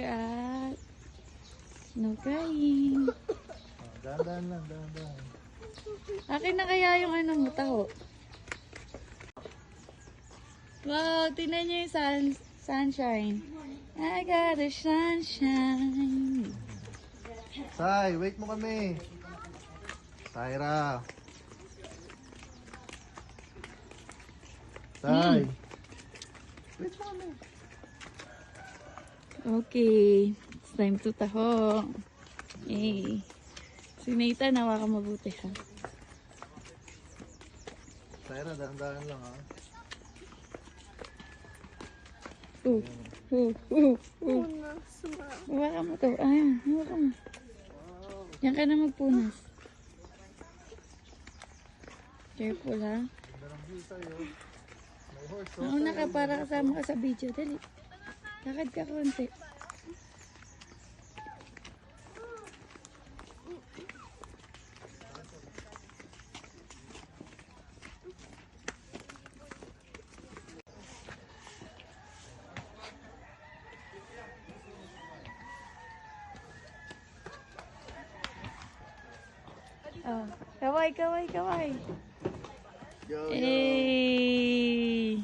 here at No Crying. Dahan-dahan lang, dahan-dahan. Akin na kaya yung ano mo, taho. Wow, tingnan niyo yung sunshine. I got the sunshine. Sai, wait mo kami. Saira. Sai. Wait mo kami. Okay, it's time to taho. Hey. Si Nathan, nawa ka mabuti ha. Saira, dahan-dahan lang ha. Hawakan mo to. Ayan, hawakan mo. Yan ka na magpunas. Careful ha. Nauna ka para kasama ka sa video. Dali. Lakad ka konti. Oh, kaway, kaway, kaway. Yo, yo. Hey.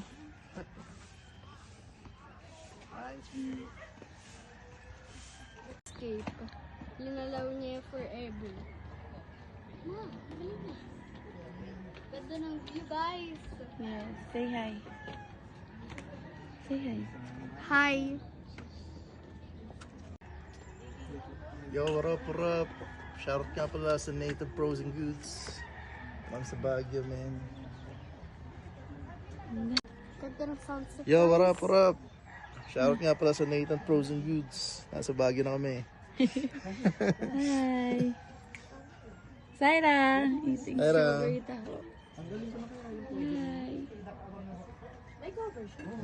Nice view. Escape. Linalaw niya forever. Ma, dali na. Ganda ng view, guys. Yes, say hi. Say hi. Hi. Yo, what up, what up? Shoutout ka pala sa Native Frozen Goods. Lang sa Baguio, man. Ganda ng sunset. Yo, what up, what up? Shoutout nga pala sa Nathan Frozen Goods. Nasa Baguio na kami. Hi. Saira. Eating Saira. strawberry taho. Hi.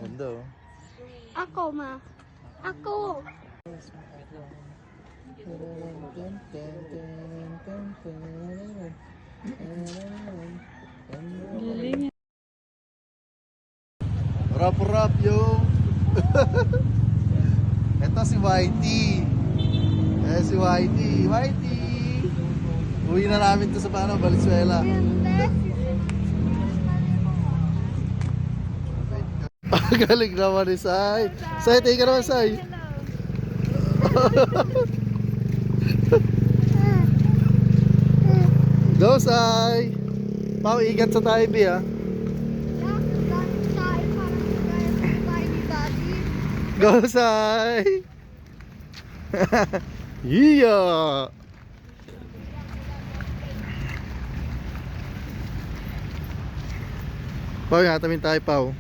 Ganda oh. Ako, ma. Ako. Galing. Rap rap yo. Ito si Whitey. Si Whitey. Whitey. Uwi na namin to sa Valenzuela. Galing naman ni Sai. Sai, tayo ka naman, Sai. Go, Sai. Pao, ingat sa tayo, B, ha. Go, Sai. Yeah. Pao, hatamin tayo, Pao.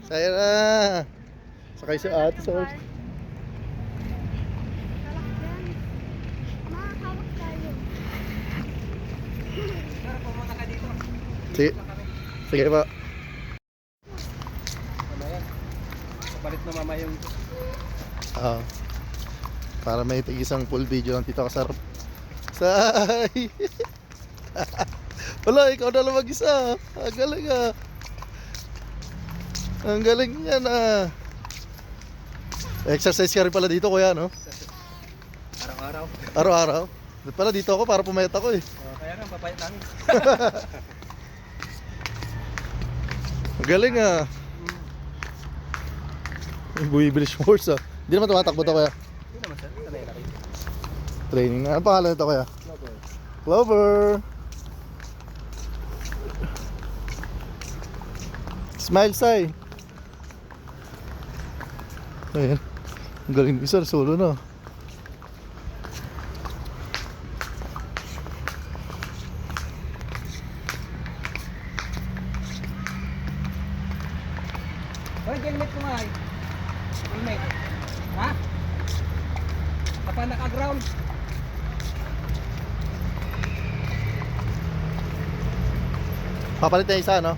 Saira. Sakay si ate sa Sige. Sige pa. Palit na mama yung Para may isang full video ng Tito Kasarap. Say! Wala, ikaw na lang mag-isa. Ang galing ah. Ang galing yan ah. Exercise ka rin pala dito kuya, no? araw-araw. Araw-araw. Pala dito ako para pumayat ako eh. Kaya nga, papayat namin. Ang galing ah. Buibilis horse ah. Hindi naman tumatakbo to kuya. Hindi naman sir, sanay na rin. Training na. Ano pangalan nito kuya? Clover. Clover. Smile, Sai. Ayan. Ang galing isa, solo na. Hoy, helmet ko nga eh. Helmet. Ha? Kapag naka-ground. Papalit na isa, no?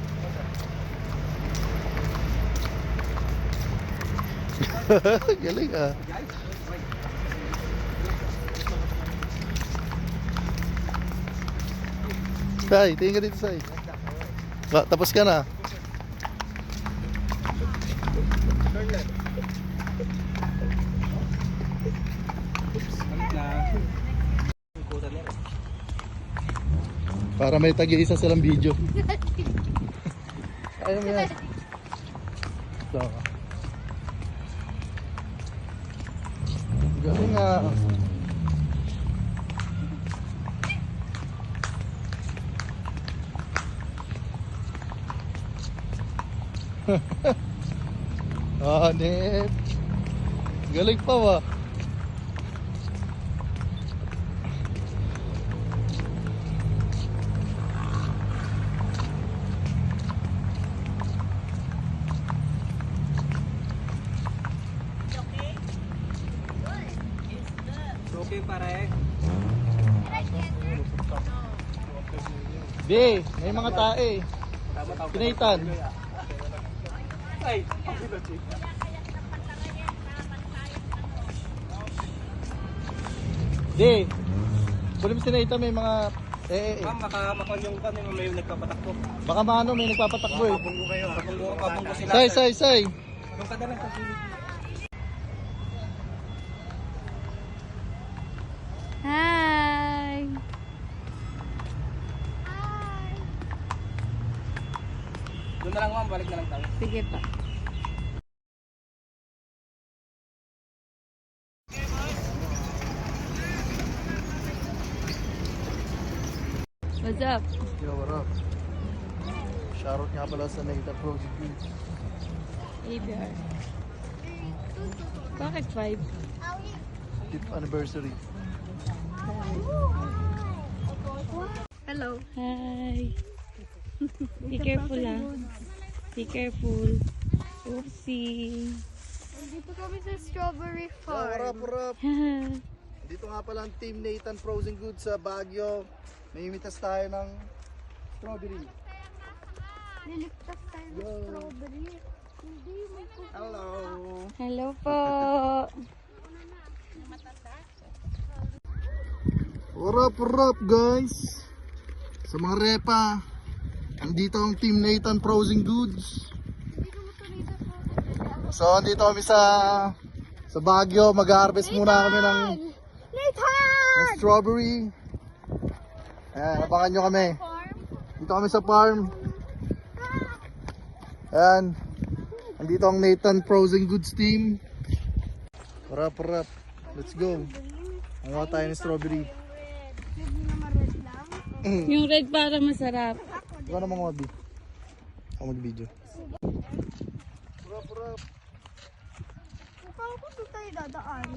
Galing ah. Sai, tingin ka dito, Sai. Tapos ka na. Para may tagi-isa silang video. Ayaw mo yan. So. Galing nga. Net. Galing pa ba? Okay, pare. Be, may mga tae. Tama. Pinaitan. Ay, Be, kulim sinaitan may mga ma'am, baka makon yung kami may nagpapatakbo. Baka maano may nagpapatakbo eh. Kabunggo kayo. Kabunggo sila. Say. Yung kadalang sa gilid. Hi! Doon na lang ma'am, balik na lang tayo. Sige pa. What's up? Yo, what up? Shoutout nga pala sa Nathan Frozen Foods. ABR. Bakit 5? 5th anniversary. Hello. Hi! Be careful ah. Be careful. Oopsie. Dito kami sa strawberry Yo, farm. what up? Dito nga pala ang Team Nathan Frozen Goods sa Baguio. May imitas tayo ng strawberry. Niligtas tayo ng strawberry. Hindi mo ko. Hello! Hello po. What up guys? Sa mga repa, andito ang Team Nathan Frozen Goods. So andito kami sa Baguio, mag-harvest muna kami ng Nathan! strawberry. Ayan, abangan nyo kami. Dito kami sa farm. Ayan, andito ang Nathan Frozen Goods team. What up? Let's go. Hangawa tayo ng strawberry. Hindi naman red lang. Yung red parang masarap. Ikaw na mga mabi. Ako mag-video. What up? Paano ko doon tayo dadaan?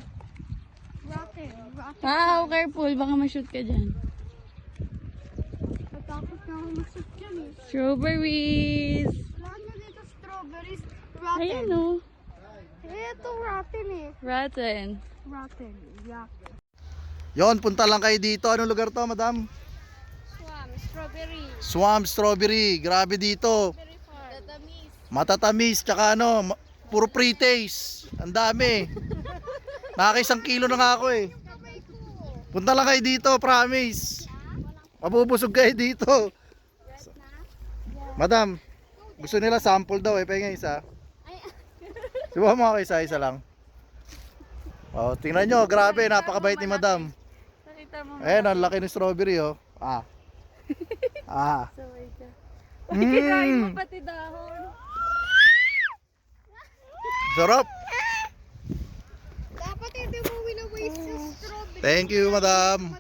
Rotten. Wow, careful. Baka ma-shoot ka dyan. Natakot na ako masuk yan eh. Strawberries. Lahat na dito strawberries. Rotten. Ayan o. Ito rotten eh. Rotten. Rotten. Yuck. Yon, punta lang kayo dito. Anong lugar to, madam? Strawberry. Swamp Strawberry. Grabe dito. Tatamis. Matatamis, tsaka puro pre-taste. Ang dami. Nakaka 1 kilo na nga ako eh. Punta lang kayo dito, promise. Mabubusog kayo dito. Madam, gusto nila sample daw eh. Pahinga isa. Subuhan mo ako isa lang. Oh, tingnan nyo, grabe, napakabait ni madam. Nakita mo. Ayan, ang laki ng strawberry oh. Saway ka. Kinain mo Mm. pati dahon. Sarap. Dapat hindi mo wina-waste yung strawberry. Thank you, madam.